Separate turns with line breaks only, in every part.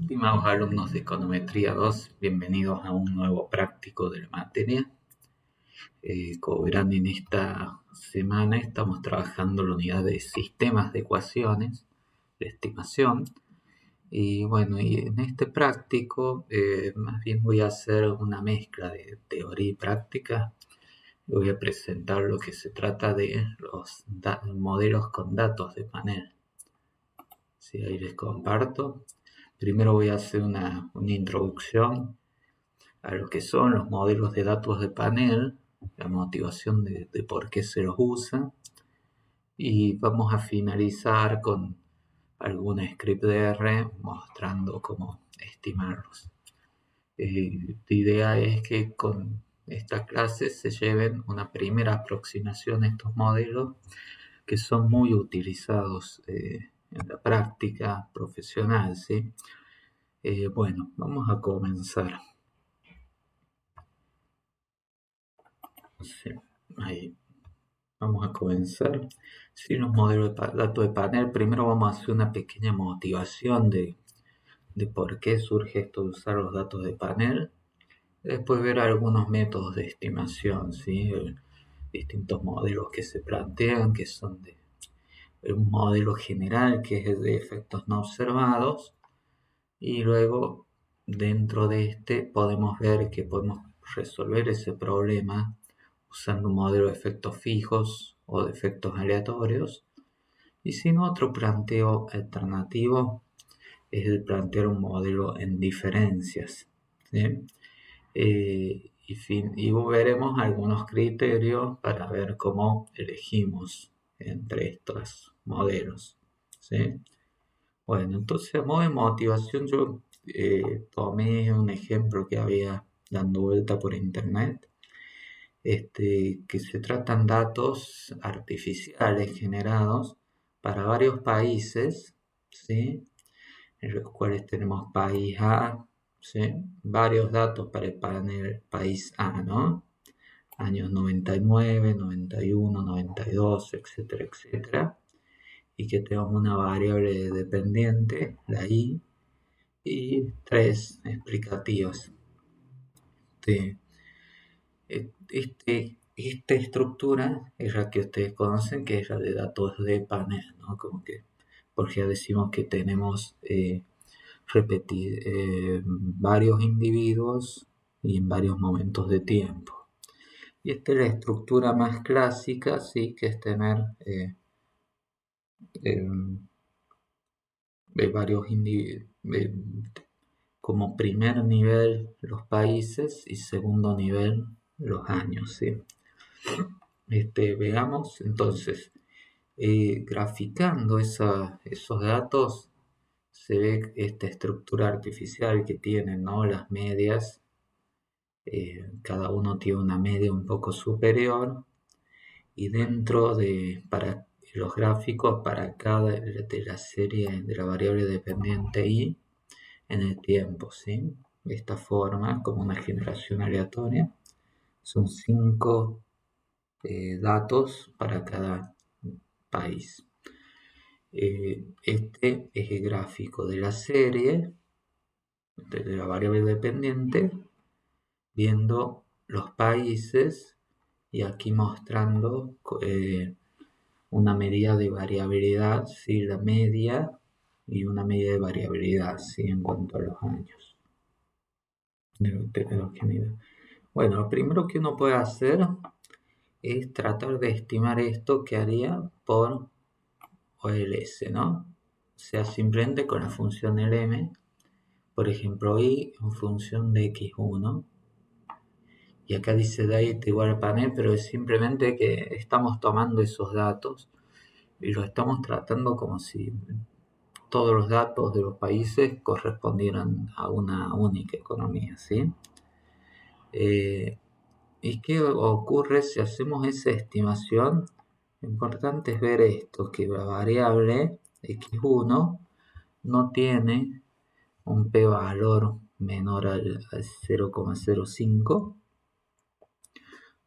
Estimados alumnos de Econometría 2, bienvenidos a un nuevo práctico de la materia. Como verán, en esta semana estamos trabajando la unidad de sistemas de ecuaciones de estimación. Y bueno, y en este práctico más bien voy a hacer una mezcla de teoría y práctica. Voy a presentar lo que se trata de los modelos con datos de panel. Sí, ahí les comparto. Primero voy a hacer una introducción a lo que son los modelos de datos de panel, la motivación de por qué se los usa, y vamos a finalizar con algún script de R mostrando cómo estimarlos. La idea es que con esta clase se lleven una primera aproximación a estos modelos que son muy utilizados en la práctica profesional, ¿sí? Bueno, vamos a comenzar. Sí, ahí vamos a comenzar. Sí, los modelos de datos de panel. Primero vamos a hacer una pequeña motivación de por qué surge esto de usar los datos de panel. Después ver algunos métodos de estimación, ¿sí? Distintos modelos que se plantean, que son de un modelo general que es de efectos no observados, y luego dentro de este podemos ver que podemos resolver ese problema usando un modelo de efectos fijos o de efectos aleatorios. Y si no, otro planteo alternativo es el plantear un modelo en diferencias, ¿sí? Y veremos algunos criterios para ver cómo elegimos entre estos modelos, ¿sí? Bueno, entonces a modo de motivación yo tomé un ejemplo que había dando vuelta por internet, que se tratan datos artificiales generados para varios países, ¿sí? En los cuales tenemos país A, ¿sí? Varios datos para el panel país A, ¿no? Años 99, 91, 92, etcétera, etcétera. Y que tenemos una variable dependiente, la I, y tres explicativas. Esta estructura es la que ustedes conocen, que es la de datos de panel, ¿no? Como que, porque ya decimos que tenemos varios individuos y en varios momentos de tiempo. Y esta es la estructura más clásica, sí, que es tener varios individuos. Como primer nivel los países y segundo nivel los años, ¿sí? Veamos entonces, graficando esos datos, se ve esta estructura artificial que tienen, ¿no? Las medias, cada uno tiene una media un poco superior, y dentro para los gráficos para cada de la serie de la variable dependiente y en el tiempo, ¿sí? De esta forma, como una generación aleatoria, son 5 datos para cada país. Este es el gráfico de la serie, de la variable dependiente, viendo los países y aquí mostrando una medida de variabilidad, ¿sí? La media y una medida de variabilidad, ¿sí? En cuanto a los años de heterogeneidad. Bueno, lo primero que uno puede hacer es tratar de estimar esto que haría por OLS, ¿no? O sea, simplemente con la función LM, por ejemplo, y en función de x1, y acá dice date igual al panel, pero es simplemente que estamos tomando esos datos y los estamos tratando como si todos los datos de los países correspondieran a una única economía, ¿sí? ¿Y qué ocurre si hacemos esa estimación? Lo importante es ver esto, que la variable x1 no tiene un p-valor menor al 0,05,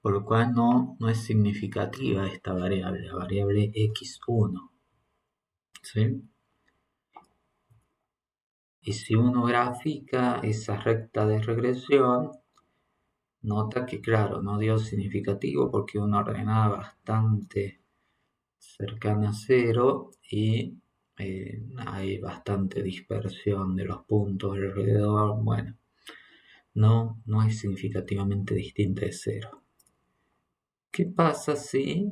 por lo cual no es significativa esta variable, la variable x1, ¿sí? Y si uno grafica esa recta de regresión, nota que, claro, no dio significativo porque una ordenada bastante cercana a cero y hay bastante dispersión de los puntos alrededor. Bueno, no es significativamente distinta de cero. ¿Qué pasa si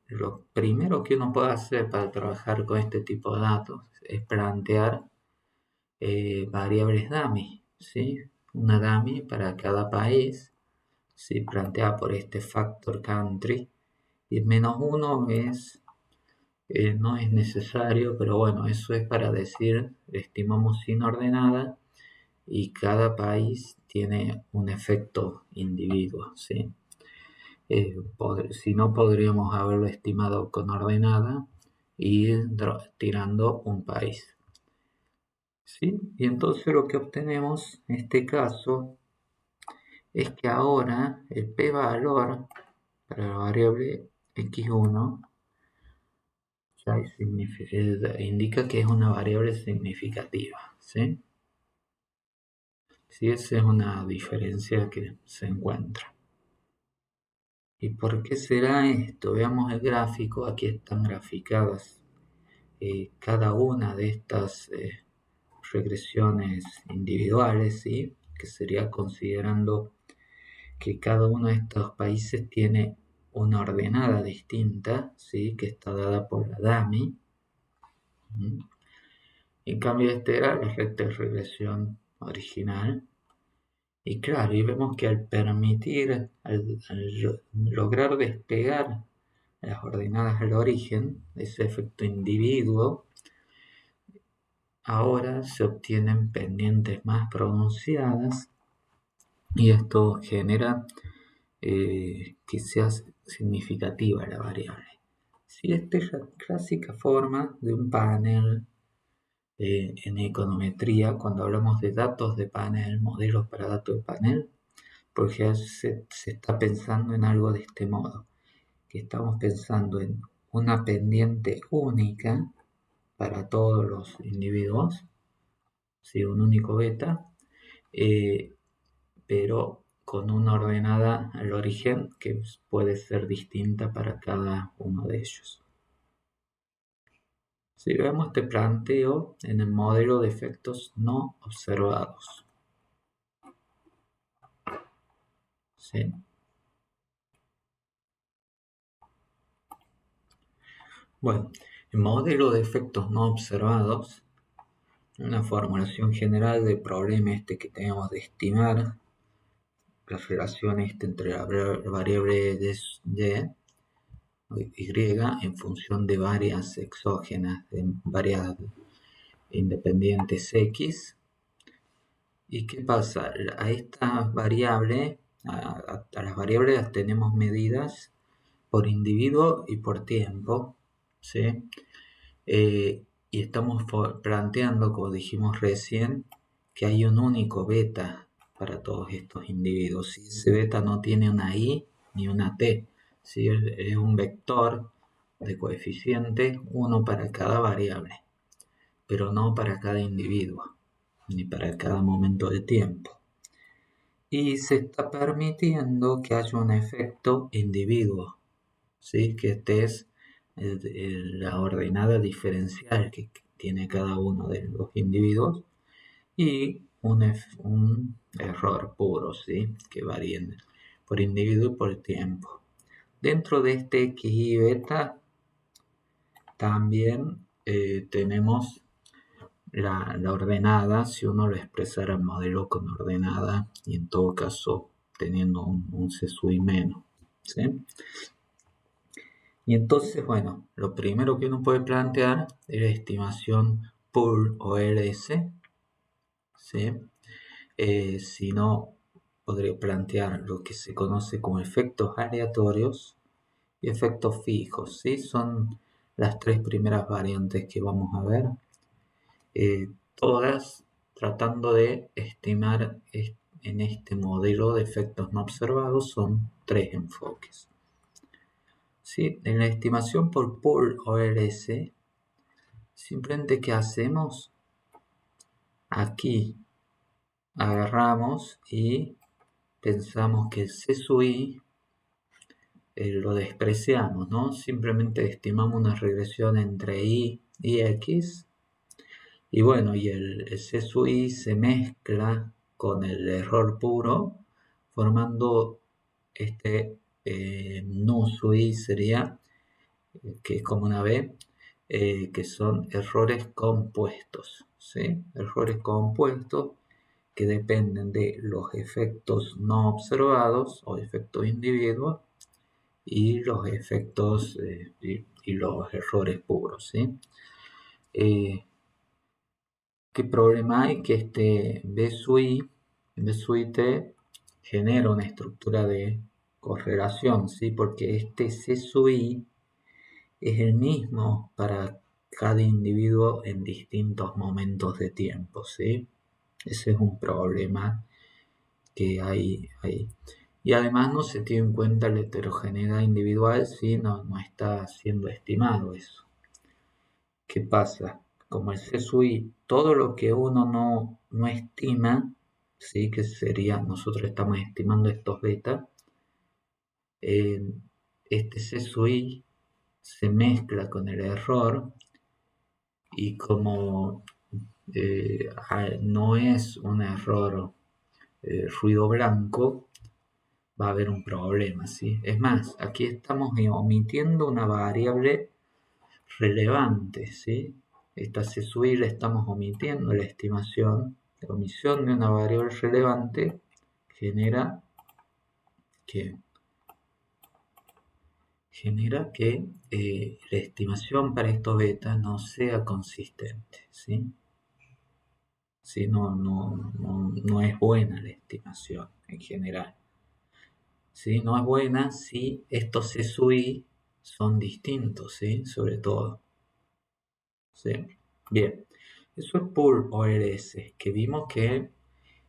lo primero que uno puede hacer para trabajar con este tipo de datos es plantear variables dummy, ¿sí? Una dummy para cada país, ¿sí? Planteada por este factor country, y -1 no es necesario, pero bueno, eso es para decir, estimamos sin ordenada y cada país tiene un efecto individuo, ¿sí? Si no, podríamos haberlo estimado con ordenada y ir tirando un país. ¿Sí? Y entonces lo que obtenemos en este caso es que ahora el p-valor para la variable x1 ya indica que es una variable significativa. ¿Sí? Sí, esa es una diferencia que se encuentra. ¿Y por qué será esto? Veamos el gráfico. Aquí están graficadas cada una de estas regresiones individuales, ¿sí? Que sería considerando que cada uno de estos países tiene una ordenada distinta, ¿sí? Que está dada por la dummy. En cambio, esta era la recta de regresión original. Y claro, y vemos que al lograr despegar las ordenadas al origen, ese efecto individuo, ahora se obtienen pendientes más pronunciadas y esto genera que sea significativa la variable. Si esta es la clásica forma de un panel en econometría, cuando hablamos de datos de panel, modelos para datos de panel, porque se está pensando en algo de este modo, que estamos pensando en una pendiente única para todos los individuos, ¿sí? Un único beta, pero con una ordenada al origen que puede ser distinta para cada uno de ellos. Si vemos este planteo en el modelo de efectos no observados. ¿Sí? Bueno, el modelo de efectos no observados, una formulación general del problema que tenemos de estimar la relación entre la variable de y en función de varias exógenas, de varias independientes x. ¿Y qué pasa? A estas variables, a las variables las tenemos medidas por individuo y por tiempo, ¿sí? Y estamos planteando, como dijimos recién, que hay un único beta para todos estos individuos. Si ese beta no tiene una i ni una t, ¿sí? Es un vector de coeficiente, uno para cada variable, pero no para cada individuo, ni para cada momento de tiempo. Y se está permitiendo que haya un efecto individuo, ¿sí? Que este es la ordenada diferencial que tiene cada uno de los individuos y un error puro, ¿sí? Que varíen por individuo y por tiempo. Dentro de este x y beta también tenemos la ordenada, si uno lo expresara en modelo con ordenada y en todo caso teniendo un C sui menos, ¿sí? Y entonces, bueno, lo primero que uno puede plantear es la estimación pool o LS, ¿sí? Si no, podría plantear lo que se conoce como efectos aleatorios y efectos fijos, ¿sí? Son las tres primeras variantes que vamos a ver, todas tratando de estimar en este modelo de efectos no observados. Son tres enfoques. ¿Sí? En la estimación por pool ORS, simplemente ¿qué hacemos? Aquí agarramos y pensamos que el C sub I lo despreciamos, ¿no? Simplemente estimamos una regresión entre Y y X. Y bueno, y el C sub I se mezcla con el error puro, formando este nu sub I sería, que es como una B, que son errores compuestos, ¿sí? Errores compuestos que dependen de los efectos no observados o efectos individuos y los efectos y los errores puros, ¿sí? ¿Qué problema hay? Que este B sub I T genera una estructura de correlación, ¿sí? Porque este C sub I es el mismo para cada individuo en distintos momentos de tiempo, ¿sí? Ese es un problema que hay ahí. Y además no se tiene en cuenta la heterogeneidad individual, ¿sí? No está siendo estimado eso. ¿Qué pasa? Como el C sub I, todo lo que uno no estima, ¿sí? Que sería, nosotros estamos estimando estos beta, este C sub I se mezcla con el error y como no es un error ruido blanco, va a haber un problema, ¿sí? Es más, aquí estamos omitiendo una variable relevante, ¿sí? Esta C sub I la estamos omitiendo la estimación. La omisión de una variable relevante genera que, la estimación para estos beta no sea consistente, ¿sí? ¿Sí? No es buena la estimación en general. ¿Sí? No es buena si estos C sub I son distintos, ¿sí? Sobre todo. ¿Sí? Bien, eso es por OLS, que vimos que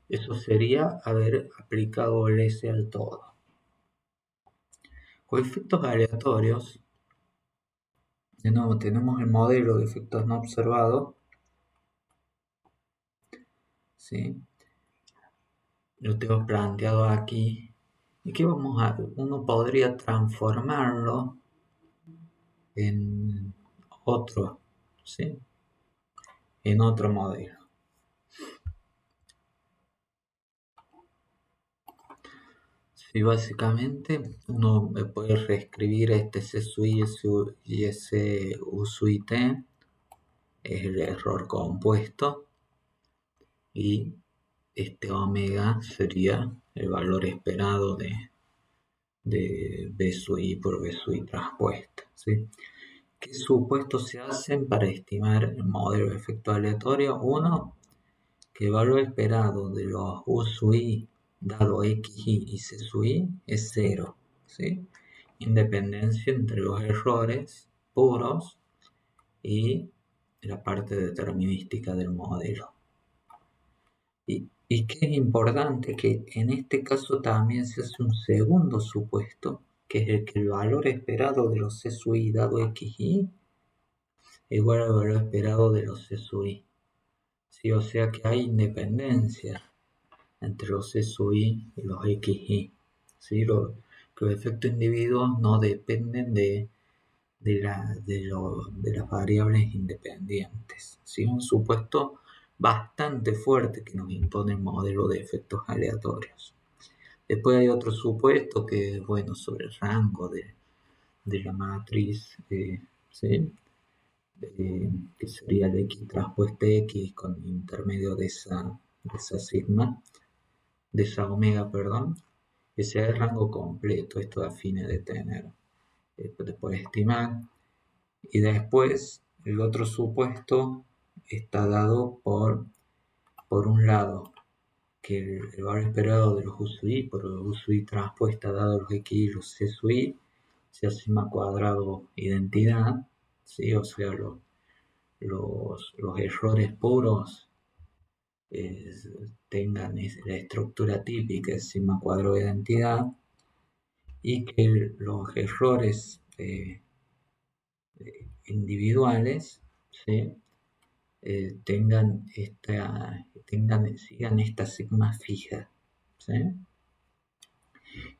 eso sería haber aplicado OLS al todo. Con efectos aleatorios, de nuevo tenemos el modelo de efectos no observados, ¿sí? Lo tengo planteado aquí. ¿Y qué vamos a? Uno podría transformarlo en otro, ¿sí? En otro modelo. Sí, básicamente uno puede reescribir este C sub I y ese U sub IT, es el error compuesto, y este omega sería el valor esperado de B sub I por B sub I transpuesta, ¿sí? ¿Qué supuestos se hacen para estimar el modelo de efecto aleatorio? Uno, que el valor esperado de los U sub I dado XI y C sub I es 0, ¿sí? Independencia entre los errores puros y la parte determinística del modelo. Y que es importante que en este caso también se hace un segundo supuesto, que es el que el valor esperado de los C sub I dado XI es igual al valor esperado de los C sub I. ¿Sí? O sea que hay independencia entre los C sub I y los XI. ¿Sí? Que los efectos individuos no dependen de las variables independientes. ¿Sí? Un supuesto bastante fuerte que nos impone el modelo de efectos aleatorios. Después hay otro supuesto que es bueno sobre el rango de la matriz, ¿sí? Que sería el X transpuesta X con intermedio de esa sigma, de esa omega, perdón, que sea el rango completo, esto a fines de tener, después estimar. Y después el otro supuesto está dado por un lado, que el valor esperado de los U sub I por U sub I transpuesta dado los X y los C sub I sea sigma cuadrado identidad, ¿sí? O sea, los errores puros tengan la estructura típica de sigma cuadrado de identidad y que los errores individuales, ¿sí? Tengan sigan esta sigma fija, ¿sí?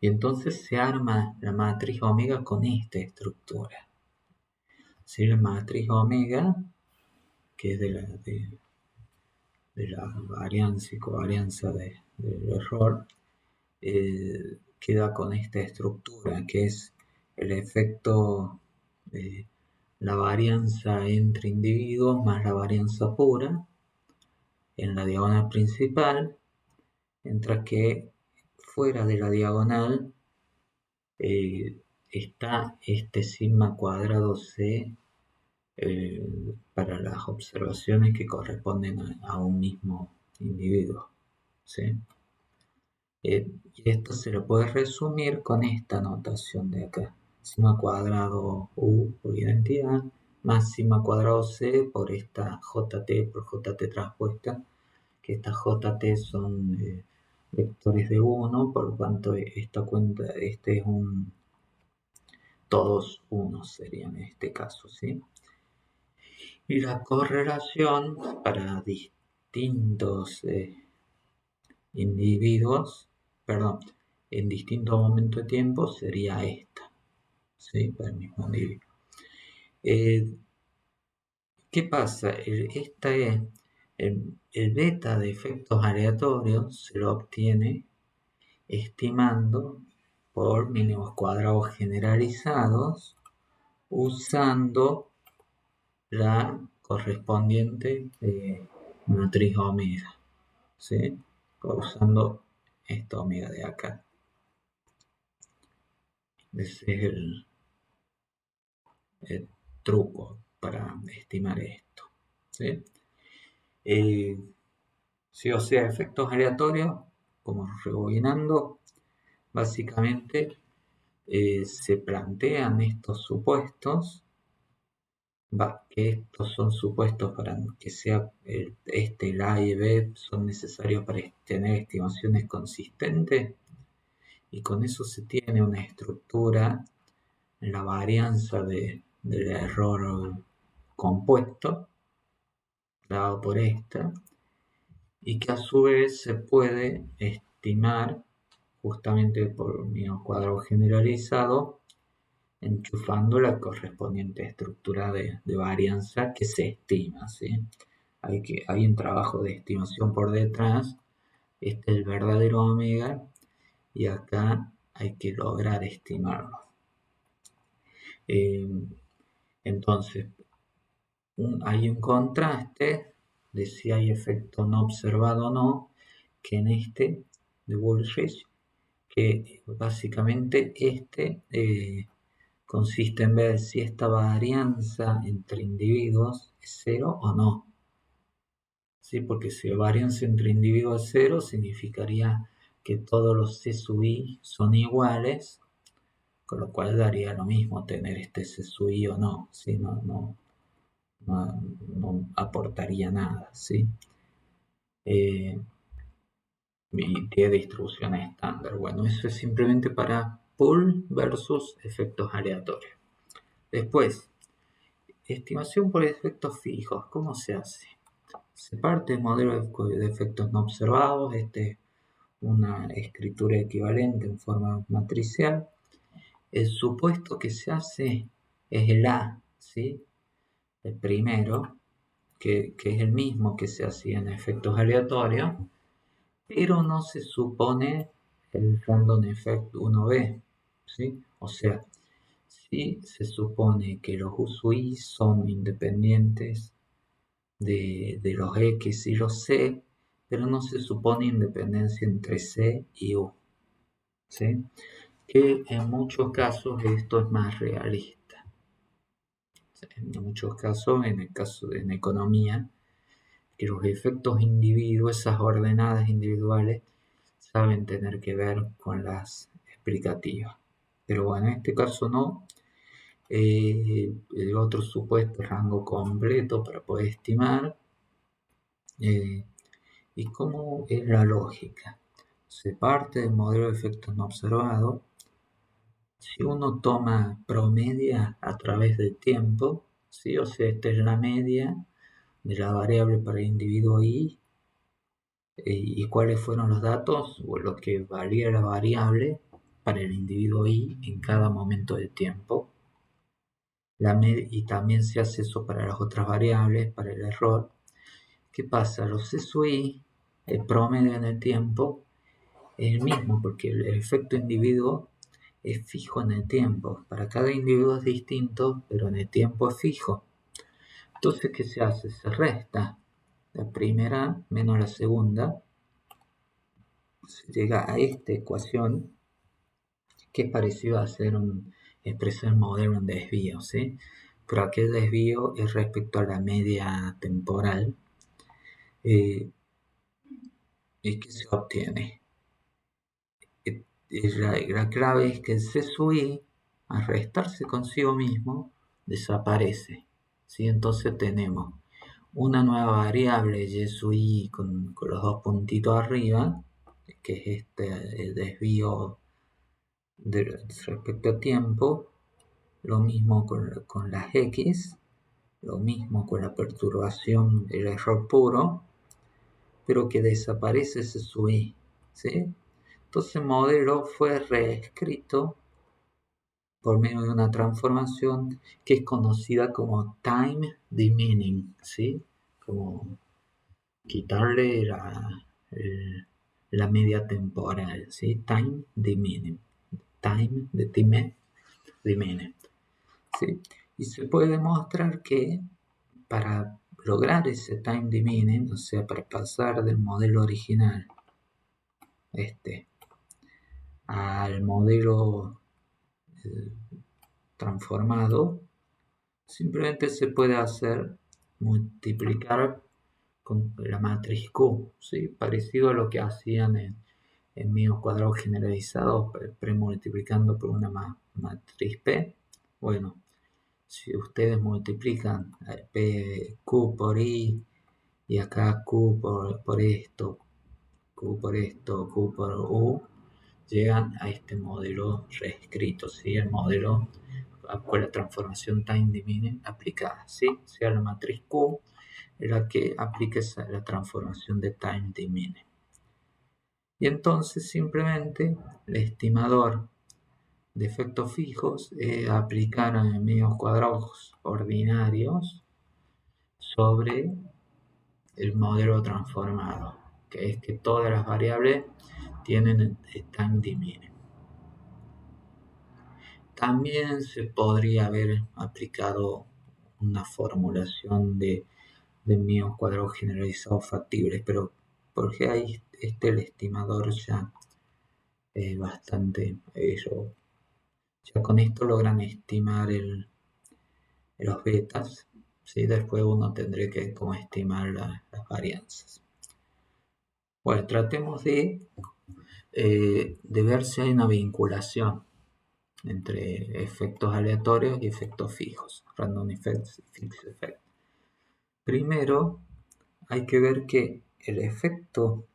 Y entonces se arma la matriz omega con esta estructura. ¿Sí? La matriz omega, que es de la varianza y covarianza del error, queda con esta estructura, que es el efecto de la varianza entre individuos más la varianza pura en la diagonal principal, mientras que fuera de la diagonal está este sigma cuadrado C para las observaciones que corresponden a un mismo individuo, ¿sí? Y esto se lo puede resumir con esta notación de acá: sigma cuadrado U por identidad más sigma cuadrado C por esta JT por JT transpuesta, que estas JT son vectores de 1, por lo tanto esta cuenta, este es todos 1 serían en este caso, ¿sí? Y la correlación para distintos individuos, perdón, en distintos momentos de tiempo sería esta, ¿sí? Para el mismo individuo. ¿Qué pasa? El beta de efectos aleatorios se lo obtiene estimando por mínimos cuadrados generalizados usando la correspondiente matriz omega, ¿sí? Usando esta omega de acá. Ese es el truco para estimar esto, ¿sí? Sí, o sea, efectos aleatorios, como rebobinando, básicamente se plantean estos supuestos, que estos son supuestos para que sea el A y B son necesarios para tener estimaciones consistentes, y con eso se tiene una estructura en la varianza del error compuesto dado por esta, y que a su vez se puede estimar justamente por mínimo cuadrado generalizado, enchufando la correspondiente estructura de varianza que se estima, ¿sí? Hay un trabajo de estimación por detrás. Este es el verdadero omega y acá hay que lograr estimarlo. Entonces, hay un contraste de si hay efecto no observado o no, que en este de Bullrich, que básicamente consiste en ver si esta varianza entre individuos es cero o no. ¿Sí? Porque si la varianza entre individuos es cero, significaría que todos los C sub I son iguales, con lo cual daría lo mismo tener este C sub I o no, ¿sí? No aportaría nada, ¿sí? Y tiene distribución estándar. Bueno, eso es simplemente para pool versus efectos aleatorios. Después, estimación por efectos fijos. ¿Cómo se hace? Se parte del modelo de efectos no observados. Este es una escritura equivalente en forma matricial. El supuesto que se hace es el A, ¿sí? El primero, que es el mismo que se hacía en efectos aleatorios, pero no se supone el random effect 1b, ¿sí? O sea, sí se supone que los USUI son independientes de los X y los C, pero no se supone independencia entre C y U, ¿sí? Que en muchos casos esto es más realista. En muchos casos, en economía, que los efectos individuos, esas ordenadas individuales, saben tener que ver con las explicativas. Pero bueno, en este caso no. El otro supuesto es rango completo para poder estimar. ¿Y cómo es la lógica? Se parte del modelo de efectos no observados. Si uno toma promedia a través del tiempo, ¿sí? O sea, esta es la media de la variable para el individuo I ¿Y cuáles fueron los datos? O lo que valía la variable para el individuo I en cada momento de tiempo. Y también se hace eso para las otras variables, para el error. ¿Qué pasa? Los SUI, el promedio en el tiempo, es el mismo, porque el efecto individuo es fijo en el tiempo. Para cada individuo es distinto, pero en el tiempo es fijo. Entonces, ¿qué se hace? Se resta la primera menos la segunda. Se llega a esta ecuación, que es parecido a hacer expresar el modelo en desvío, ¿sí? Pero aquel desvío es respecto a la media temporal. ¿Y qué se obtiene? La clave es que el C sub I, al restarse consigo mismo, desaparece, ¿sí? Entonces tenemos una nueva variable Y sub I con los dos puntitos arriba, que es el desvío respecto a tiempo, lo mismo con las X, lo mismo con la perturbación, el error puro, pero que desaparece ese sub I, ¿sí? Entonces el modelo fue reescrito por medio de una transformación que es conocida como time dimming, ¿sí? Como quitarle la media temporal, ¿sí? Time dimming. Time de time dimming, ¿sí? Y se puede demostrar que para lograr ese time dimming, o sea, para pasar del modelo original al modelo transformado, simplemente se puede hacer multiplicar con la matriz Q, ¿sí? Parecido a lo que hacían en míos cuadrados generalizados, premultiplicando por una matriz P. Bueno, si ustedes multiplican P, Q por I, y acá Q por esto, Q por esto, Q por U, llegan a este modelo reescrito, ¿sí? El modelo con la transformación time diminishing aplicada, ¿sí? O sea, la matriz Q es la que aplica la transformación de time diminishing. Y entonces simplemente el estimador de efectos fijos es aplicar a medios cuadrados ordinarios sobre el modelo transformado, que es que todas las variables tienen time diminishing. También se podría haber aplicado una formulación de míos cuadrados generalizados factibles, pero porque ahí el estimador ya es bastante ya con esto logran estimar los betas, ¿sí? Después uno tendría que como estimar las varianzas. Bueno, tratemos de ver si hay una vinculación entre efectos aleatorios y efectos fijos, random effects y fixed effects. Primero, hay que ver que el efecto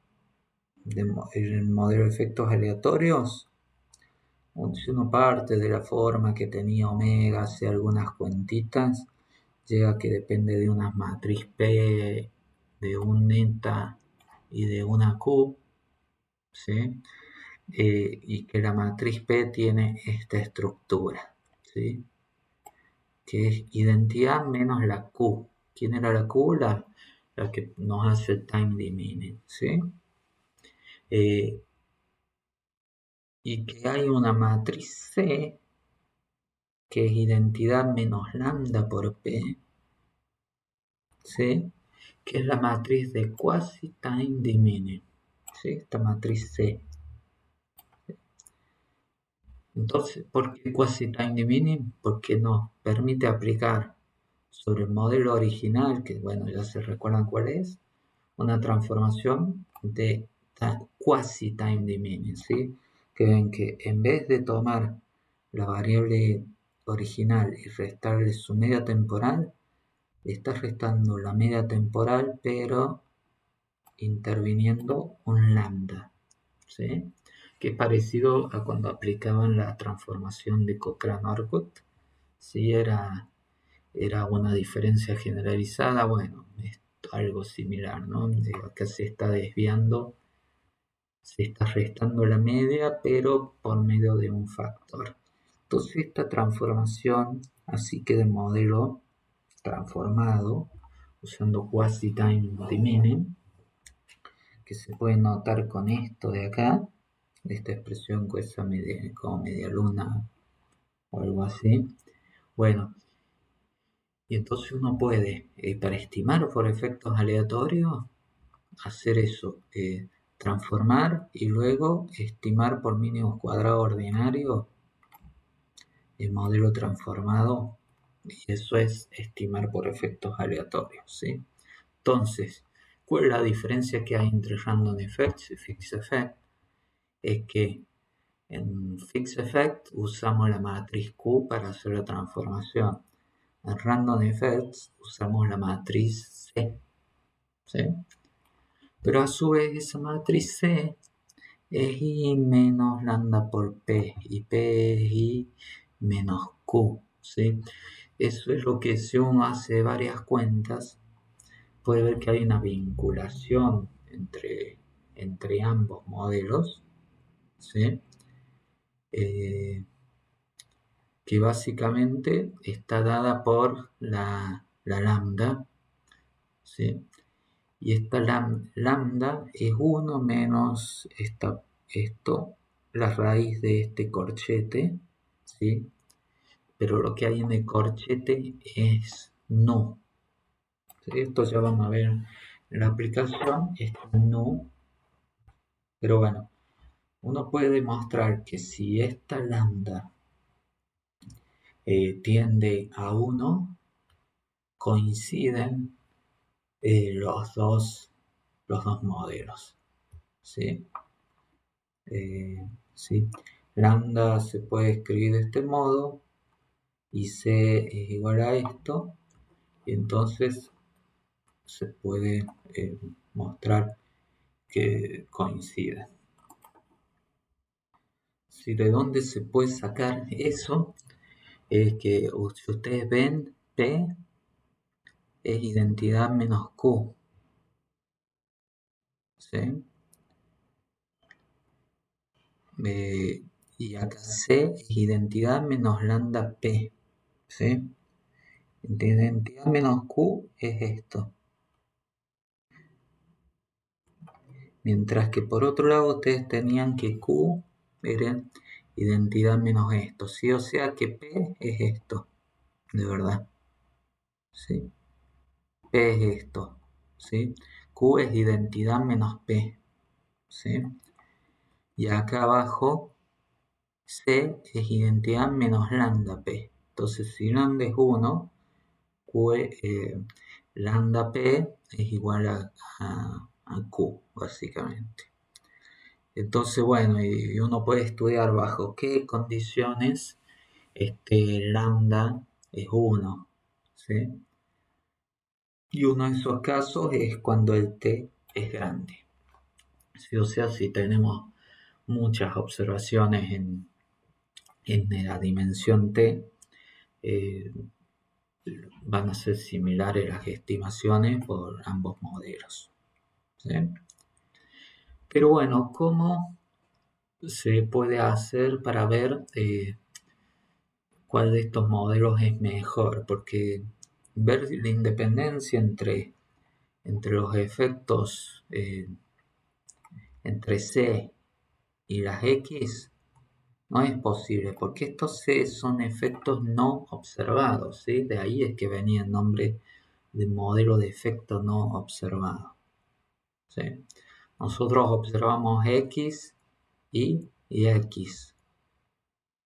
el modelo de efectos aleatorios, si uno parte de la forma que tenía omega, hace algunas cuentitas, llega a que depende de una matriz P, de un eta y de una Q, ¿sí? Y que la matriz P tiene esta estructura, ¿sí? Que es identidad menos la Q. ¿Quién era la Q? La que nos hace el time diminishing, ¿sí? Y que hay una matriz C que es identidad menos lambda por P, ¿sí? Que es la matriz de quasi-time diminishing, ¿sí? Esta matriz C. Entonces, ¿por qué quasi-time diminishing? Porque nos permite aplicar sobre el modelo original, que bueno, ya se recuerdan cuál es, una transformación de quasi-time diminishing, ¿sí? Que ven que en vez de tomar la variable original y restarle su media temporal, le está restando la media temporal, pero interviniendo un lambda, ¿sí? Que es parecido a cuando aplicaban la transformación de Cochrane-Orcutt, ¿sí? Era una diferencia generalizada, bueno, algo similar, ¿no? Acá se está desviando, se está restando la media, pero por medio de un factor. Entonces esta transformación, así que de modelo transformado, usando quasi-time diminishing, que se puede notar con esto de acá, esta expresión con esa como media luna o algo así. Bueno, y entonces uno puede, para estimar por efectos aleatorios, hacer eso, transformar y luego estimar por mínimos cuadrados ordinarios el modelo transformado, y eso es estimar por efectos aleatorios, ¿sí? Entonces, ¿cuál es la diferencia que hay entre random effects y fixed effect? Es que en fixed effect usamos la matriz Q para hacer la transformación. En random effects usamos la matriz C, ¿sí? Pero a su vez esa matriz C es I menos lambda por P, y P es I menos Q, ¿sí? Eso es lo que, si uno hace varias cuentas, puede ver que hay una vinculación entre ambos modelos, ¿sí? Que básicamente está dada por la lambda, ¿sí? Y esta lambda es 1 menos esto, la raíz de este corchete, ¿sí? Pero lo que hay en el corchete es no. Esto ya vamos a ver en la aplicación, es no. Pero bueno, uno puede demostrar que si esta lambda tiende a 1, coinciden los dos modelos, ¿sí? ¿Sí? Lambda se puede escribir de este modo y C es igual a esto, y entonces se puede mostrar que coinciden. ¿Sí? ¿De dónde se puede sacar eso? Es que si ustedes ven, P es identidad menos Q, ¿sí? Y acá C es identidad menos lambda P, ¿sí? Identidad menos Q es esto. Mientras que por otro lado ustedes tenían que Q era identidad menos esto, ¿sí? O sea que P es esto, de verdad, ¿sí? P es esto, ¿sí? Q es identidad menos P, ¿sí? Y acá abajo C es identidad menos lambda P. Entonces si lambda es 1, lambda P es igual a Q, básicamente. Entonces, bueno, y uno puede estudiar bajo qué condiciones lambda es 1, ¿sí? Y uno de esos casos es cuando el t es grande, ¿sí? O sea, si tenemos muchas observaciones en la dimensión t, van a ser similares las estimaciones por ambos modelos, ¿sí? Pero bueno, ¿cómo se puede hacer para ver cuál de estos modelos es mejor? Porque ver la independencia entre los efectos entre C y las X no es posible, porque estos C son efectos no observados, ¿sí? De ahí es que venía el nombre de modelo de efecto no observado, ¿sí? Nosotros observamos X y X,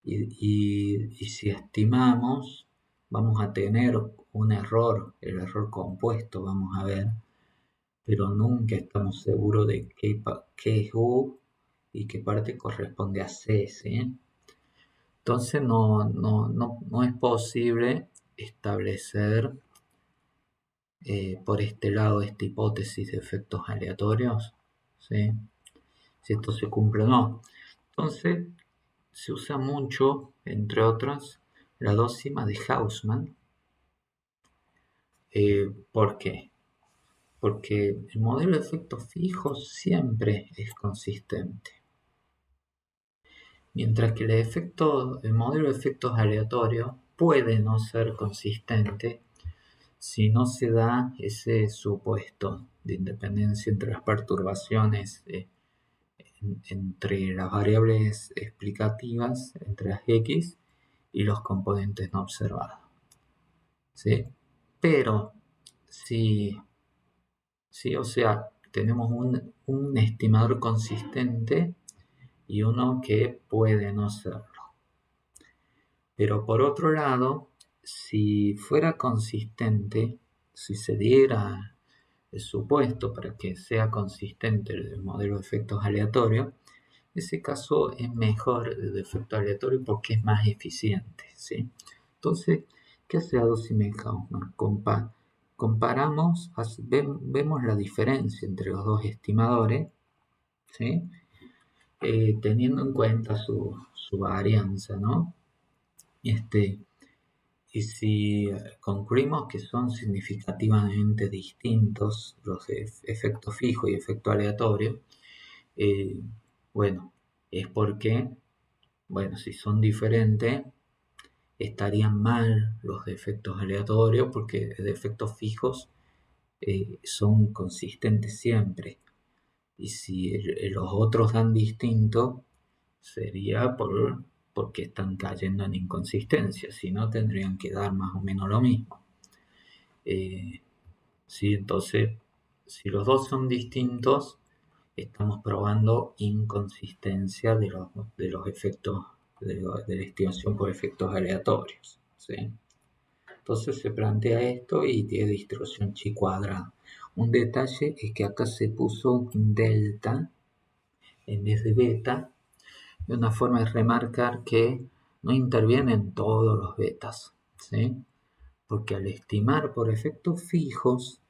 y si estimamos, vamos a tener un error, el error compuesto, vamos a ver, pero nunca estamos seguros de qué es U y qué parte corresponde a C, ¿sí? Entonces no es posible establecer por este lado esta hipótesis de efectos aleatorios, ¿sí? Si esto se cumple o no. Entonces se usa mucho, entre otras, la dócima de Hausman. ¿Por qué? porque el modelo de efectos fijos siempre es consistente. Mientras que el modelo de efectos aleatorios puede no ser consistente si no se da ese supuesto de independencia entre las perturbaciones entre las variables explicativas, entre las X y los componentes no observados. ¿Sí? Pero o sea, tenemos un estimador consistente y uno que puede no serlo. Pero por otro lado, si fuera consistente, si se diera el supuesto para que sea consistente el modelo de efectos aleatorios, en ese caso es mejor el de efecto aleatorio porque es más eficiente, ¿sí? Entonces, ¿qué hace Adosimek-Hausman? Comparamos, vemos la diferencia entre los dos estimadores, ¿sí? Teniendo en cuenta su varianza, ¿no? Y si concluimos que son significativamente distintos los de efecto fijo y efecto aleatorio, bueno, es porque, bueno, si son diferentes, estarían mal los de efectos aleatorios porque de efectos fijos son consistentes siempre. Y si los otros dan distinto, sería porque están cayendo en inconsistencia, si no tendrían que dar más o menos lo mismo. Sí, entonces, si los dos son distintos, estamos probando inconsistencia de los efectos, de la estimación por efectos aleatorios. ¿Sí? Entonces se plantea esto y tiene distribución chi cuadrada. Un detalle es que acá se puso delta en vez de beta, de una forma de remarcar que no intervienen todos los betas, ¿sí? Porque al estimar por efectos fijos,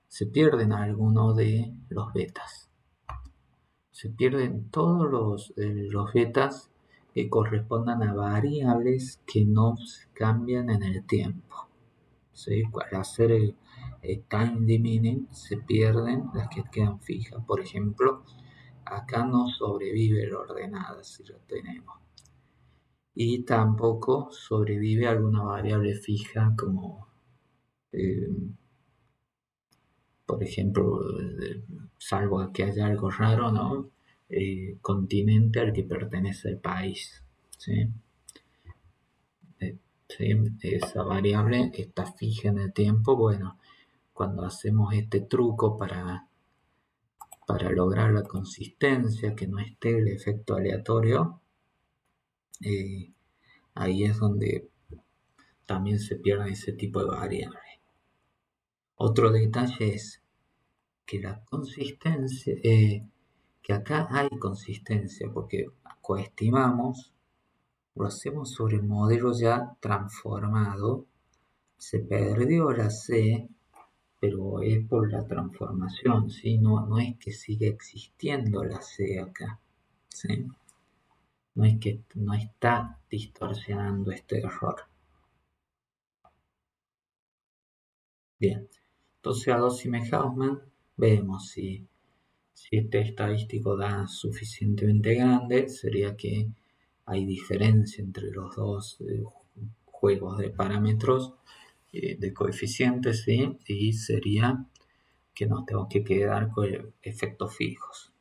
se pierden algunos de los betas. Se pierden todos los betas que correspondan a variables que no cambian en el tiempo. ¿Sí? Al hacer el time diminishing se pierden las que quedan fijas. Por ejemplo, acá no sobrevive la ordenada si lo tenemos. Y tampoco sobrevive alguna variable fija como, por ejemplo, salvo que haya algo raro, ¿no? Continente al que pertenece el país. ¿Sí? ¿Sí? Esa variable está fija en el tiempo. Bueno, cuando hacemos este truco para lograr la consistencia, que no esté el efecto aleatorio, ahí es donde también se pierde ese tipo de variable. Otro detalle es que la consistencia, que acá hay consistencia, porque coestimamos, lo hacemos sobre el modelo ya transformado, se perdió la C, pero es por la transformación, ¿sí? No es que siga existiendo la C acá, ¿sí? No es que no está distorsionando este error. Bien, entonces a Dosimek-Hausman vemos si este estadístico da suficientemente grande, sería que hay diferencia entre los dos juegos de parámetros de coeficientes, ¿sí? Y sería que nos tenemos que quedar con efectos fijos,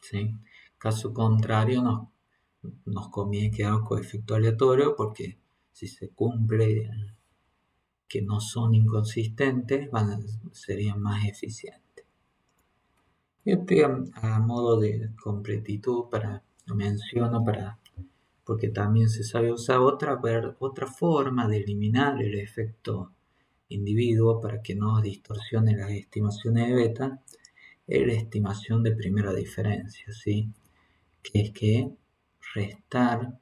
¿sí? Caso contrario, nos conviene quedar con efecto aleatorio porque si se cumple que no son inconsistentes, serían más eficientes. A modo de completitud lo menciono porque también se sabe usar otra forma de eliminar el efecto individuo para que no distorsione las estimaciones de beta, es la estimación de primera diferencia, ¿sí? Que es que restar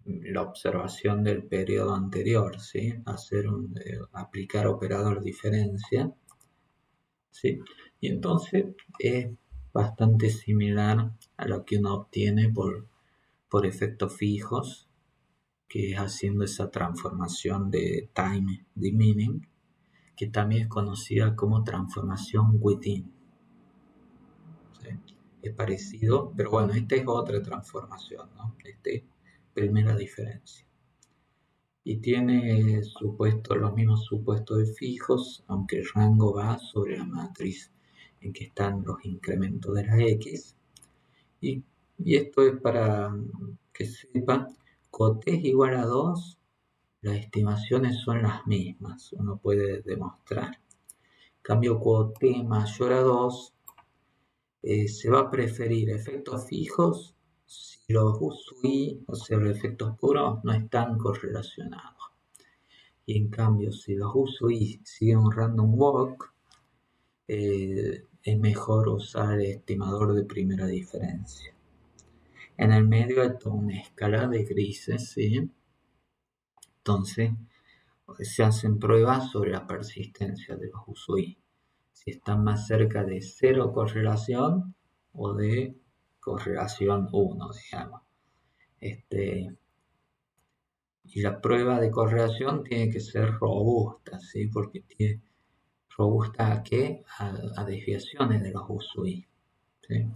la observación del periodo anterior, ¿sí? Aplicar operador diferencia, ¿sí? Y entonces es bastante similar a lo que uno obtiene por efectos fijos, que es haciendo esa transformación de time dimming, que también es conocida como transformación within. ¿Sí? Es parecido, pero bueno, esta es otra transformación, ¿no? Primera diferencia. Y tiene los mismos supuestos de fijos, aunque el rango va sobre la matriz en que están los incrementos de las X. Y esto es para que sepan, T es igual a 2, las estimaciones son las mismas, uno puede demostrar. En cambio, cuando T mayor a 2, se va a preferir efectos fijos si los USUI, o sea, los efectos puros, no están correlacionados. Y en cambio, si los USUI siguen un random walk, es mejor usar el estimador de primera diferencia. En el medio hay toda una escala de grises, ¿sí? Entonces, se hacen pruebas sobre la persistencia de los USUI. Si están más cerca de 0 correlación o de correlación 1, digamos. Y la prueba de correlación tiene que ser robusta, ¿sí? Porque tiene robusta ¿a qué? A desviaciones de los USUI, ¿sí?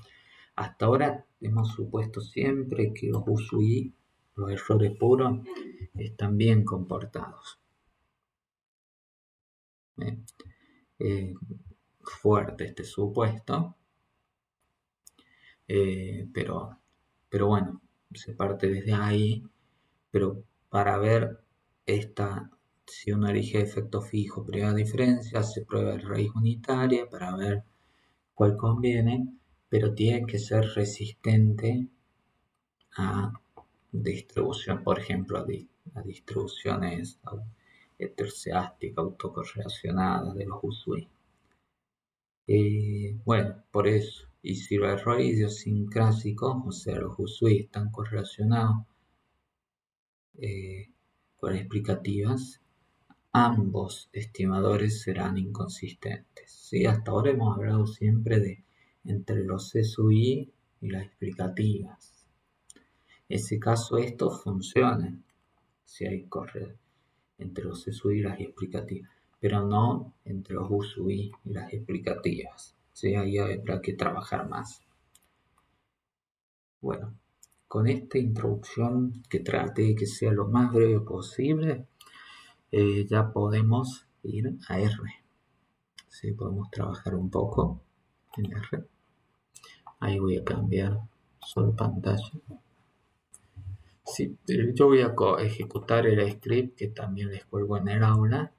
Hasta ahora hemos supuesto siempre que los USUI, los errores puros, están bien comportados. Fuerte este supuesto, pero bueno, se parte desde ahí, pero para ver si uno elige efecto fijo, primera diferencia, se prueba raíz unitaria para ver cuál conviene, pero tiene que ser resistente a distribución, por ejemplo, a distribuciones heteroseásticas autocorrelacionadas de los USUI. Bueno, por eso, y si los errores idiosincrásicos, o sea, los USUI están correlacionados con explicativas, ambos estimadores serán inconsistentes. ¿Sí? Hasta ahora hemos hablado siempre de entre los SUI y las explicativas. En ese caso, estos funcionan si hay correr entre los SUI y las explicativas, pero no entre los USUI y las explicativas. ¿Sí? Ahí habrá que trabajar más. Bueno, con esta introducción que trate de que sea lo más breve posible, ya podemos ir a R. ¿Sí? Podemos trabajar un poco en R. Ahí voy a cambiar solo pantalla. Sí, yo voy a ejecutar el script que también les cuelgo en el aula.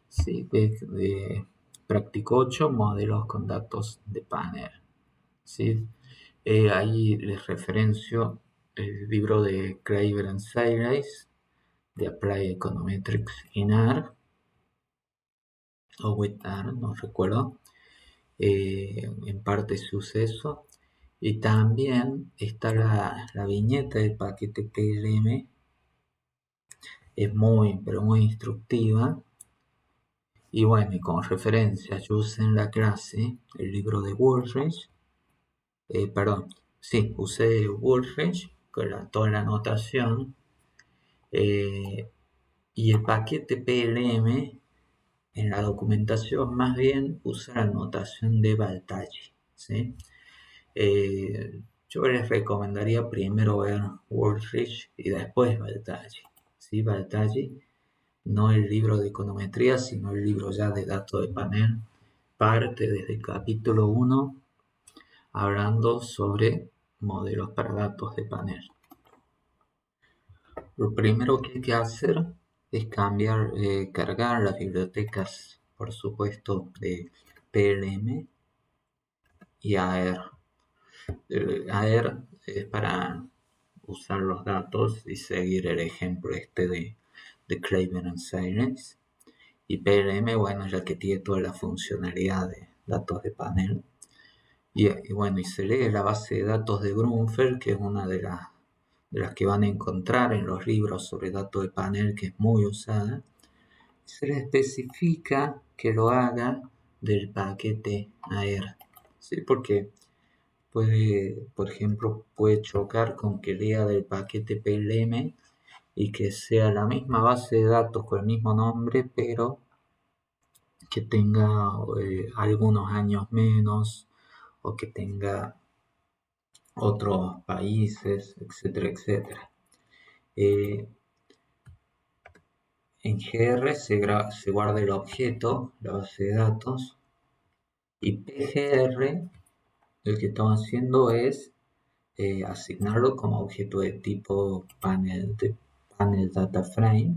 Sí, de práctico 8, modelos con datos de panel. ¿Sí? Ahí les referencio el libro de Kraeber and Seireis de Apply Econometrics in R, o with R, no recuerdo. En parte suceso. Y también está la viñeta del paquete PLM. Es muy, pero muy instructiva. Y bueno, y como referencia, yo usé en la clase el libro de Woolrich. Usé Woolrich con toda la anotación. Y el paquete PLM, en la documentación, más bien usa la notación de Baltaggi, ¿sí? Yo les recomendaría primero ver Woolrich y después Baltaggi. ¿Sí? Baltaggi, no el libro de econometría, sino el libro ya de datos de panel, parte desde el capítulo 1 hablando sobre modelos para datos de panel. Lo primero que hay que hacer es cargar las bibliotecas, por supuesto, de PLM y AR. AR es para usar los datos y seguir el ejemplo de Kraeber and Seireis. Y PLM, bueno, ya que tiene toda la funcionalidad de datos de panel. Y bueno, y se lee la base de datos de Grunfeld, que es una de las que van a encontrar en los libros sobre datos de panel, que es muy usada. Se le especifica que lo haga del paquete AR. ¿Sí? Porque por ejemplo, puede chocar con que lea del paquete PLM y que sea la misma base de datos con el mismo nombre, pero que tenga algunos años menos o que tenga otros países, etcétera, etcétera. En GR se guarda el objeto, la base de datos, y PGR lo que estamos haciendo es asignarlo como objeto de tipo panel data frame.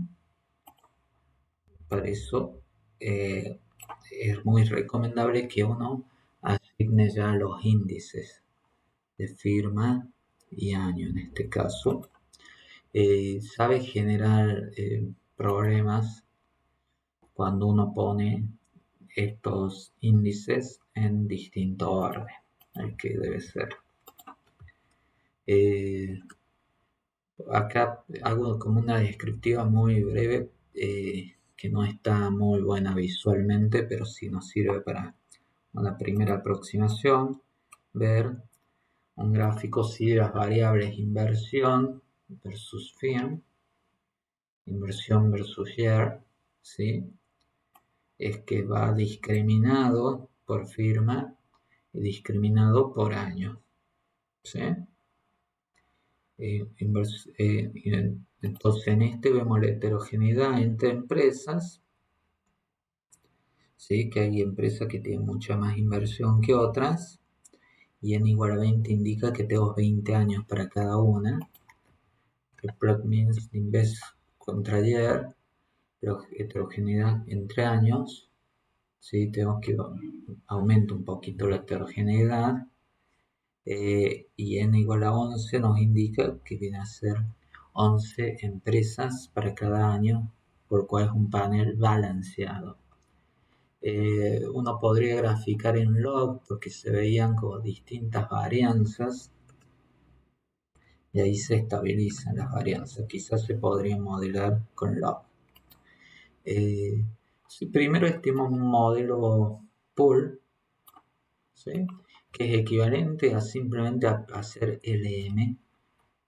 Para eso es muy recomendable que uno asigne ya los índices de firma y año en este caso. Sabe generar problemas cuando uno pone estos índices en distinto orden, el que debe ser. Acá hago como una descriptiva muy breve que no está muy buena visualmente, pero sí nos sirve para una primera aproximación, ver un gráfico si las variables inversión versus firm, inversión versus year, ¿sí? Es que va discriminado por firma y discriminado por año, ¿sí? Entonces en este vemos la heterogeneidad entre empresas, ¿sí? Que hay empresas que tienen mucha más inversión que otras, y n igual a 20 indica que tenemos 20 años para cada una. El plot means invest contra ayer, heterogeneidad entre años, ¿sí? Tenemos que aumentar un poquito la heterogeneidad. Y n igual a 11 nos indica que viene a ser 11 empresas para cada año, por lo cual es un panel balanceado. Uno podría graficar en log porque se veían como distintas varianzas y ahí se estabilizan las varianzas. Quizás se podría modelar con log. Si primero estimamos un modelo pool, ¿sí? Que es equivalente a simplemente hacer LM,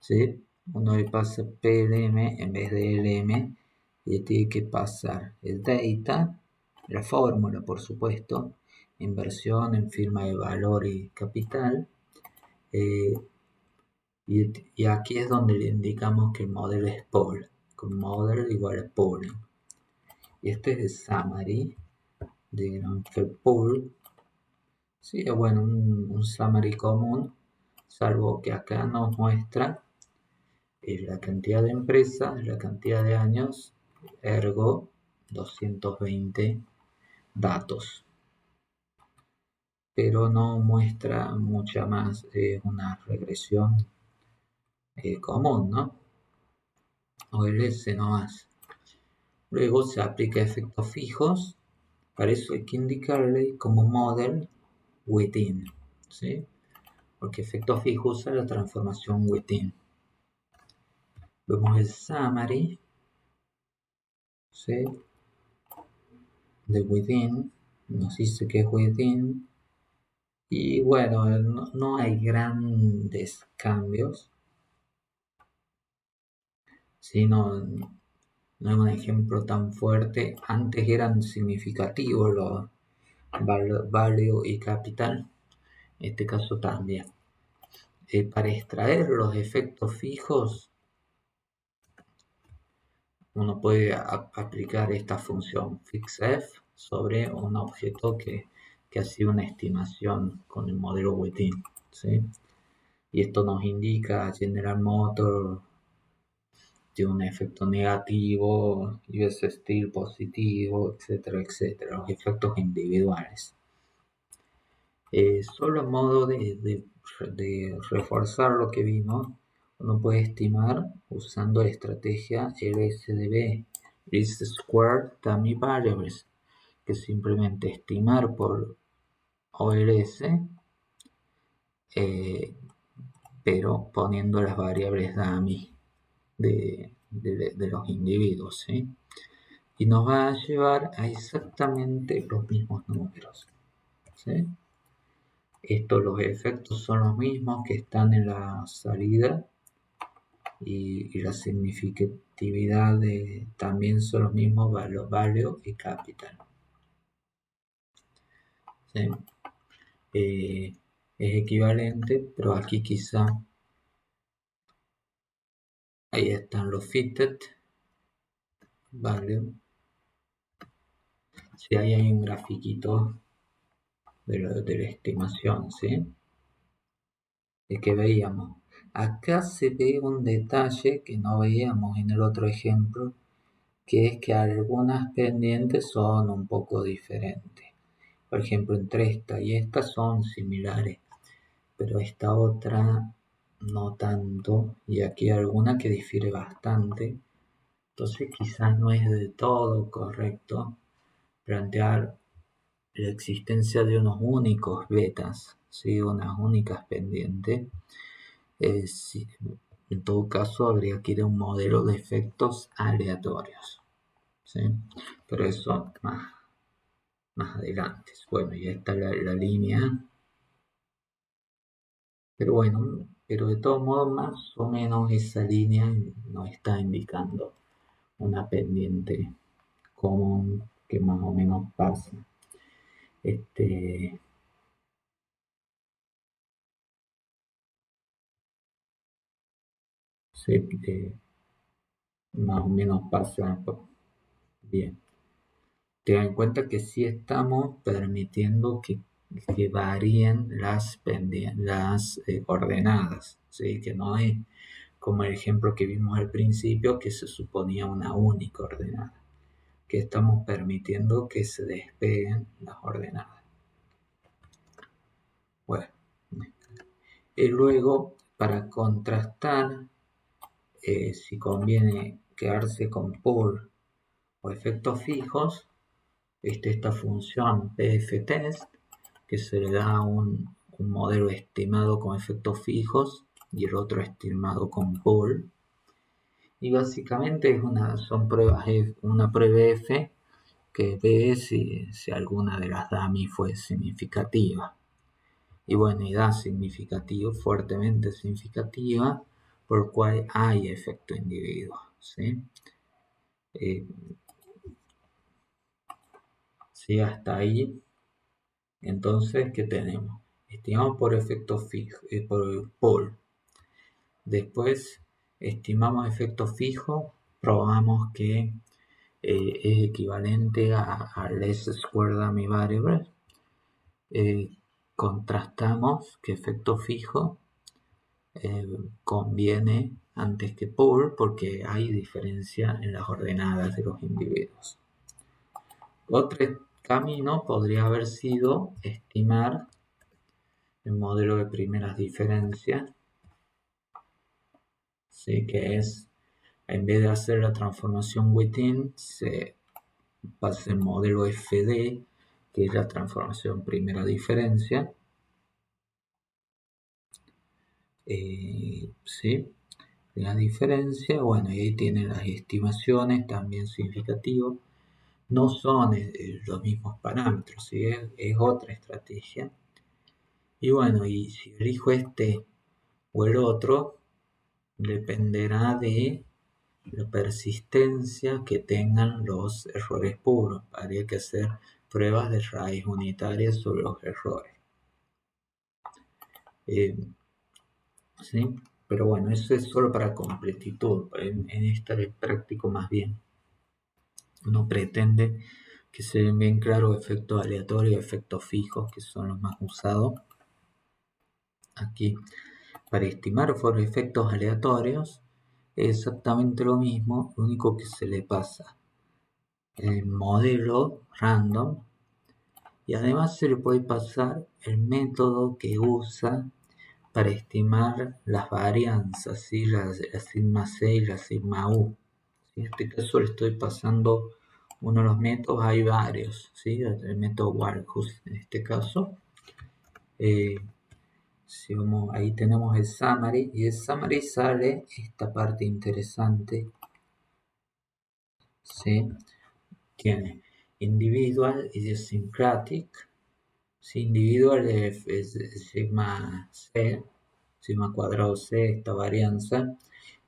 ¿sí? Uno le pasa PLM en vez de LM y tiene que pasar el data, la fórmula por supuesto, inversión en firma de valor y capital, y aquí es donde le indicamos que el modelo es pool, con model igual a pooling. Y este es el summary de Granfer Pool. Sí, es bueno, un summary común, salvo que acá nos muestra la cantidad de empresas, la cantidad de años, ergo 220 datos. Pero no muestra mucha más, una regresión común, ¿no? OLS no más. Luego se aplica efectos fijos, para eso hay que indicarle como model within, ¿sí? Porque efectos fijos usa la transformación within. Vemos el summary, ¿sí? De within, nos dice que es within, y bueno, no hay grandes cambios, sino no es un ejemplo tan fuerte. Antes eran significativos los value y capital, en este caso también. Para extraer los efectos fijos, uno puede aplicar esta función fixF sobre un objeto que ha sido una estimación con el modelo within, ¿sí? Y esto nos indica General Motors tiene un efecto negativo, US Steel positivo, etcétera, etcétera, los efectos individuales. Solo a modo de reforzar lo que vimos, uno puede estimar usando la estrategia LSDB, Least Squared Dummy Variables, que es simplemente estimar por OLS, pero poniendo las variables dummy de los individuos, ¿sí? Y nos va a llevar a exactamente los mismos números, ¿sí? Los efectos son los mismos que están en la salida y la significatividad también son los mismos value y capital. ¿Sí? Es equivalente, pero aquí quizá ahí están los fitted value. Si ahí hay un grafiquito de la estimación, ¿sí? El que veíamos. Acá se ve un detalle que no veíamos en el otro ejemplo, que es que algunas pendientes son un poco diferentes. Por ejemplo, entre esta y esta son similares, pero esta otra no tanto, y aquí hay alguna que difiere bastante. Entonces quizás no es del todo correcto plantear la existencia de unos únicos betas, ¿sí? Unas únicas pendientes. Sí, en todo caso habría que ir a un modelo de efectos aleatorios, ¿sí? Pero eso más adelante. Bueno, ya está la línea. Pero bueno, pero de todos modos más o menos esa línea nos está indicando una pendiente común que más o menos pasa. Sí, más o menos pasa bien. Ten en cuenta que sí estamos permitiendo que varíen las ordenadas, ¿sí? Que no es como el ejemplo que vimos al principio, que se suponía una única ordenada, que estamos permitiendo que se despeguen las ordenadas. Bueno, y luego para contrastar si conviene quedarse con pool o efectos fijos, esta función pftest, que se le da un modelo estimado con efectos fijos y el otro estimado con pool. Y básicamente son pruebas, una prueba F que ve si alguna de las dummy fue significativa. Y bueno, y da significativo, fuertemente significativa, por lo cual hay efecto individuo, ¿sí? ¿Sí? Hasta ahí. Entonces, ¿qué tenemos? Estimamos por efecto fijo, por Paul. Después, estimamos efecto fijo, probamos que es equivalente a less square dummy variable. Contrastamos que efecto fijo conviene antes que Paul porque hay diferencia en las ordenadas de los individuos. Otro camino podría haber sido estimar el modelo de primeras diferencias, ¿sí? Que es, en vez de hacer la transformación within, se pasa el modelo FD, que es la transformación primera diferencia. ¿Sí? La diferencia, bueno, y ahí tienen las estimaciones, también significativos. No son los mismos parámetros, ¿sí? Es otra estrategia. Y bueno, y si elijo este o el otro, dependerá de la persistencia que tengan los errores puros. Habría que hacer pruebas de raíz unitaria sobre los errores. ¿Sí? Pero bueno, eso es solo para completitud. En este práctico más bien uno pretende que se den bien claros efectos aleatorios y efectos fijos, que son los más usados. Aquí, para estimar por efectos aleatorios, es exactamente lo mismo, lo único que se le pasa el modelo random y además se le puede pasar el método que usa para estimar las varianzas, ¿sí? la sigma C y la sigma U. En este caso le estoy pasando uno de los métodos, hay varios, ¿sí? El método Warcus en este caso. Si vamos, ahí tenemos el summary y el summary sale esta parte interesante, ¿sí? Tiene individual, idiosyncratic, ¿sí? Individual es sigma C, sigma cuadrado C, esta varianza,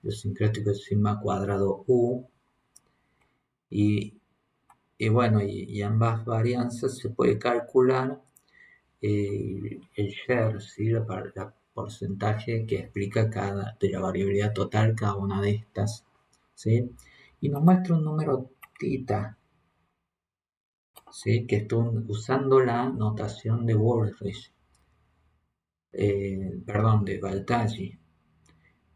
idiosincrático de sigma cuadrado U. Y bueno, y ambas varianzas se puede calcular el share, ¿sí? la porcentaje que explica de la variabilidad total cada una de estas, ¿sí? Y nos muestra un número tita, ¿sí? Que estoy usando la notación de Woolrich, perdón, de Baltagi.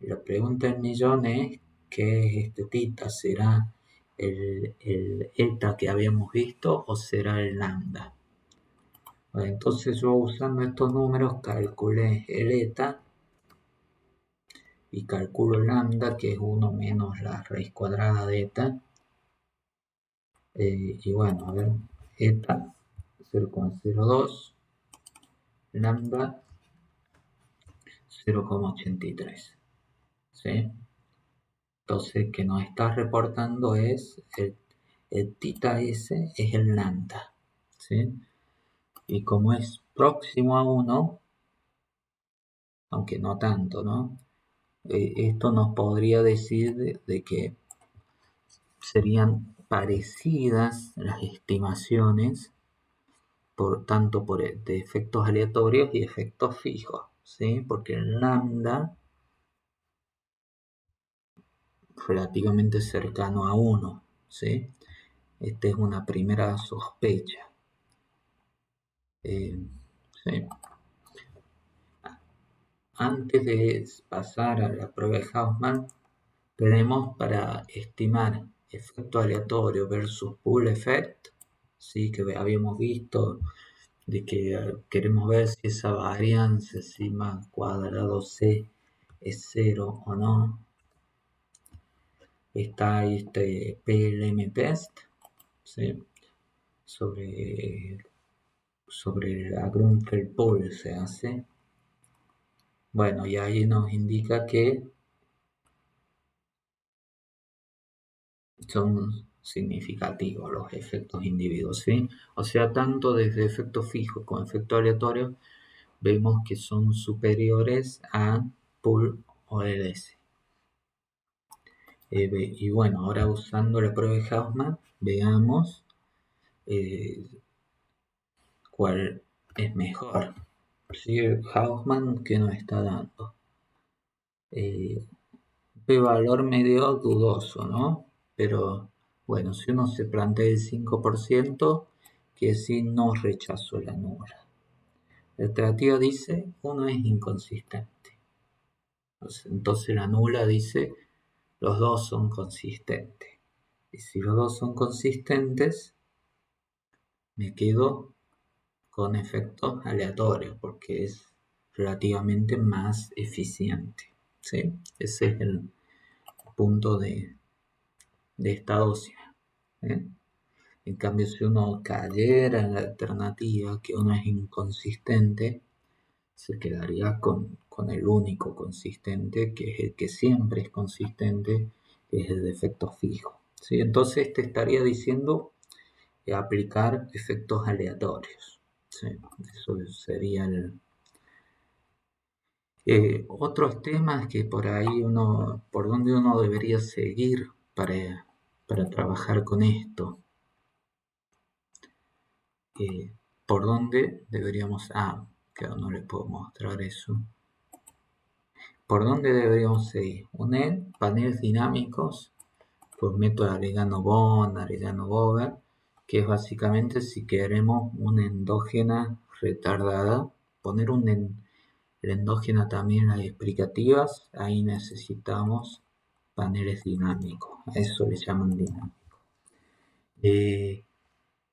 La pregunta del millón es, ¿qué es este tita? ¿Será el eta que habíamos visto o será el lambda? Bueno, entonces yo usando estos números calculé el eta y calculo lambda, que es 1 menos la raíz cuadrada de eta. Y bueno, a ver, eta 0,02, lambda 0,83. ¿Sí? Entonces, que nos está reportando es el tita S es el lambda. ¿Sí? Y como es próximo a 1, aunque no tanto, ¿no? Esto nos podría decir de que serían parecidas las estimaciones tanto de efectos aleatorios y efectos fijos, ¿sí? Porque el lambda relativamente cercano a 1, ¿sí? Esta es una primera sospecha. ¿Sí? Antes de pasar a la prueba de Hausman, tenemos para estimar efecto aleatorio versus pool effect, ¿sí? Que habíamos visto de que queremos ver si esa varianza sigma cuadrado C es 0 o no. Está este PLM test, ¿sí? sobre la Grunfeld pool se hace. Bueno, y ahí nos indica que son significativos los efectos individuos, ¿sí? O sea, tanto desde efecto fijo como efecto aleatorio, vemos que son superiores a pool o LS. Y bueno, ahora usando la prueba de Hausman, veamos cuál es mejor. ¿Sí? Hausman, ¿qué nos está dando? P-valor medio dudoso, ¿no? Pero bueno, si uno se plantea el 5%, que sí no rechazó la nula. La alternativa dice, uno es inconsistente. Entonces la nula dice, los dos son consistentes. Y si los dos son consistentes, me quedo con efectos aleatorios porque es relativamente más eficiente, ¿sí? Ese es el punto de esta ósea, ¿eh? En cambio, si uno cayera en la alternativa que uno es inconsistente, se quedaría con el único consistente, que es el que siempre es consistente, que es el de efectos fijos, ¿sí? Entonces te estaría diciendo aplicar efectos aleatorios, ¿sí? Eso sería otros temas que por ahí por donde uno debería seguir para trabajar con esto. ¿Por dónde deberíamos? Claro, no le puedo mostrar eso. ¿Por dónde deberíamos seguir? Unir paneles dinámicos por método Arellano-Bond, Arellano-Bober, que es básicamente si queremos una endógena retardada, poner la endógena también en las explicativas, ahí necesitamos paneles dinámicos, a eso le llaman dinámicos.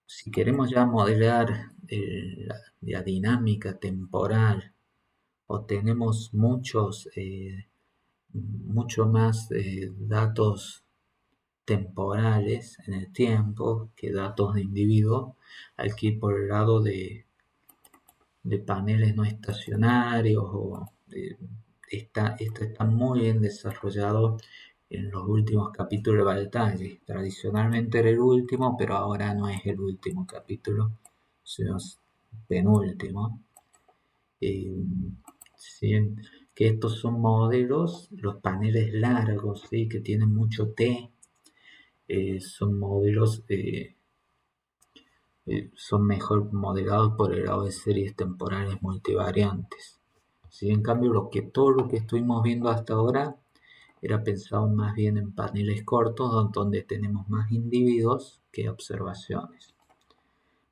Si queremos ya modelar la dinámica temporal o tenemos mucho más datos temporales en el tiempo que datos de individuo, hay que ir por el lado de paneles no estacionarios esto está muy bien desarrollado en los últimos capítulos de Baltagi. Tradicionalmente era el último, pero ahora no es el último capítulo, sino penúltimo. ¿Sí? que estos son modelos, los paneles largos, ¿sí? Que tienen mucho T, son modelos, son mejor modelados por el lado de series temporales multivariantes. ¿Sí? En cambio, todo lo que estuvimos viendo hasta ahora era pensado más bien en paneles cortos, donde tenemos más individuos que observaciones.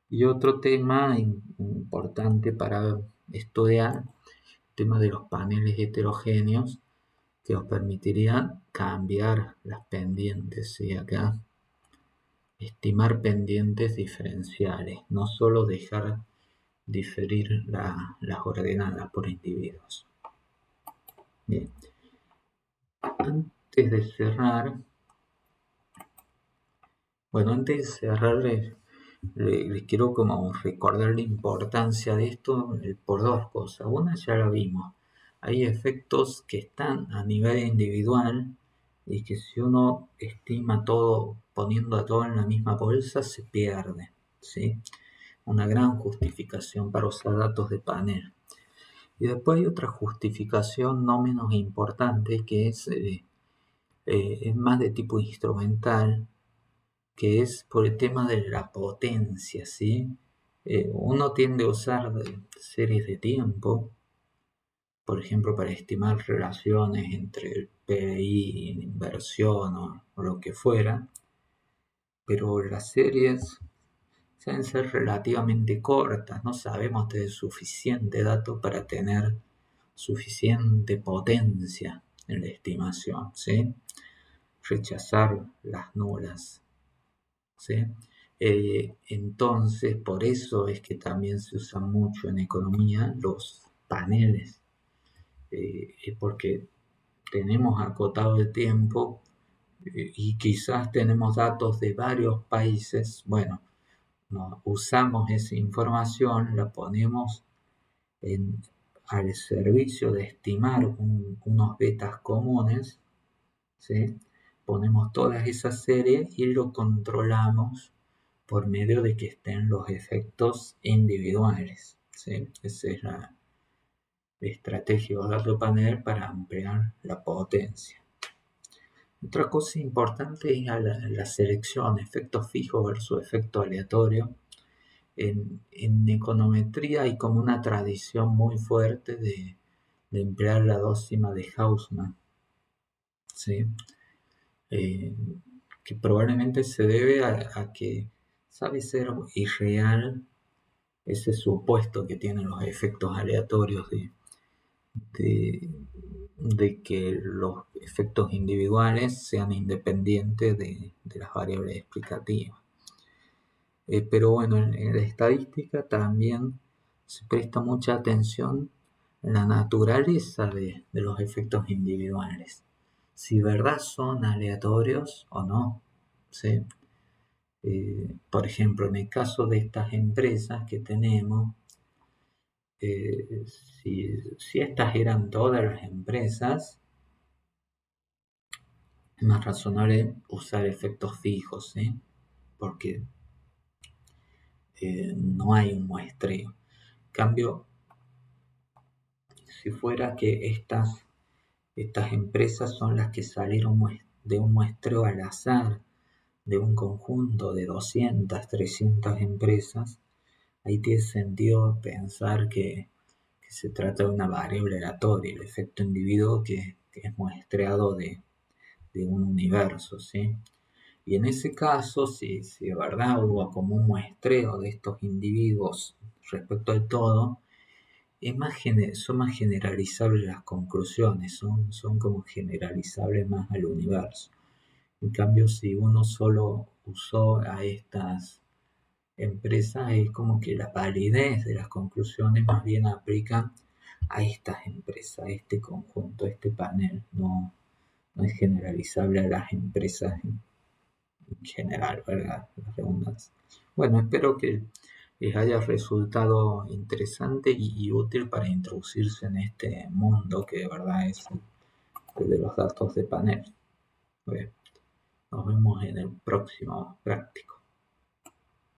Y otro tema importante para estudiar, el tema de los paneles heterogéneos, que os permitirían cambiar las pendientes, ¿sí? Acá, estimar pendientes diferenciales, no solo dejar diferir las ordenadas por individuos. Bien. Antes de cerrar, les quiero como recordar la importancia de esto por dos cosas. Una ya la vimos. Hay efectos que están a nivel individual y que si uno estima todo, poniendo a todo en la misma bolsa, se pierde, ¿sí? Una gran justificación para usar datos de panel. Y después hay otra justificación no menos importante que es más de tipo instrumental, que es por el tema de la potencia, ¿sí? Uno tiende a usar series de tiempo, por ejemplo, para estimar relaciones entre el PBI, inversión o lo que fuera, pero las series deben ser relativamente cortas, no sabemos tener suficiente dato para tener suficiente potencia en la estimación, ¿sí? Rechazar las nulas, ¿sí? Entonces, por eso es que también se usan mucho en economía los paneles, porque tenemos acotado el tiempo y quizás tenemos datos de varios países. Bueno, usamos esa información, la ponemos al servicio de estimar unos betas comunes, ¿sí? Ponemos todas esas series y lo controlamos por medio de que estén los efectos individuales, ¿sí? Esa es la estrategia de dato panel para ampliar la potencia. Otra cosa importante es la selección, efecto fijo versus efecto aleatorio. En econometría hay como una tradición muy fuerte de emplear la dócima de Hausman, ¿sí? Que probablemente se debe a que sabe ser irreal ese supuesto que tienen los efectos aleatorios de que los efectos individuales sean independientes de las variables explicativas. Pero bueno, en la estadística también se presta mucha atención a la naturaleza de los efectos individuales, si verdad son aleatorios o no, ¿sí? Por ejemplo, en el caso de estas empresas que tenemos, si estas eran todas las empresas, es más razonable usar efectos fijos, ¿sí? Porque no hay un muestreo. En cambio, si fuera que estas empresas son las que salieron de un muestreo al azar, de un conjunto de 200, 300 empresas, ahí tiene sentido pensar que se trata de una variable aleatoria, el efecto individuo que es muestreado de un universo, ¿sí? Y en ese caso, si de verdad hubo como un muestreo de estos individuos respecto al todo, son más generalizables las conclusiones, son como generalizables más al universo. En cambio, si uno solo usó a estas empresas, es como que la validez de las conclusiones más bien aplican a estas empresas, a este conjunto, a este panel, no es generalizable a las empresas en general, ¿verdad? La redundancia. Bueno, espero que les haya resultado interesante y útil para introducirse en este mundo que de verdad es el de los datos de panel. Bueno, nos vemos en el próximo práctico.